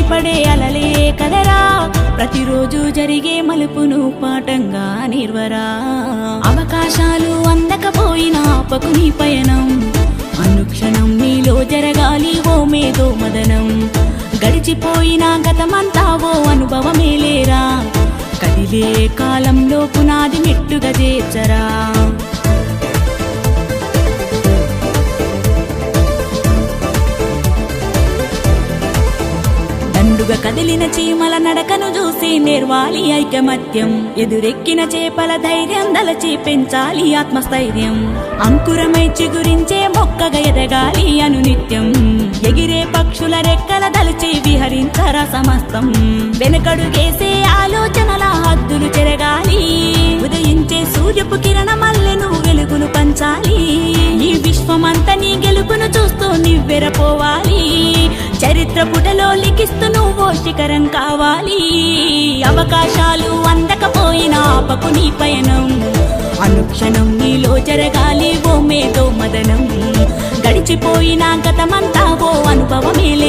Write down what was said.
పడే అలలే కదరా ప్రతిరోజు జరిగే మలుపును పాఠంగా నిర్వరా అవకాశాలు అందకపోయినా ఆపకు నీ పయనం అనుక్షణం నీలో జరగాలి ఓ మేధో మదనం గడిచిపోయిన గతమంతా ఓ అనుభవమేలేరా కదిలే కాలంలో పునాది మెట్టుగా చేర్చరా దండుగా కదిలిన చీమల నడకను చూసి నేర్వాలి ఐకమత్యం ఎదురెక్కిన చేపల ధైర్యం దలచి పెంచాలి ఆత్మస్థైర్యం అంకురమై చిగురించే మొక్కగా ఎదగాలి అనునిత్యం ఎగిరే పక్షుల రెక్కల దలచి విహరించరా సమస్తం వెనకడుగేసే ఆలోచనల హద్దులు చెరగాలి ఉదయించే సూర్యపు కిరణ మల్లెను వెలుగును పంచాలి ఈ విశ్వమంతా నీ గెలుపును చూస్తూ నివ్వెరపోవాలి చరిత్ర పుటలో లిఖిస్తూ నువ్వో శిఖరం కావాలి అవకాశాలు అందకపోయినా ఆపకు నీ పయనం అనుక్షణం నీలో జరగాలి ఓ మేధో మదనం గడిచిపోయిన గతమంతా ఓ అనుభవమేలే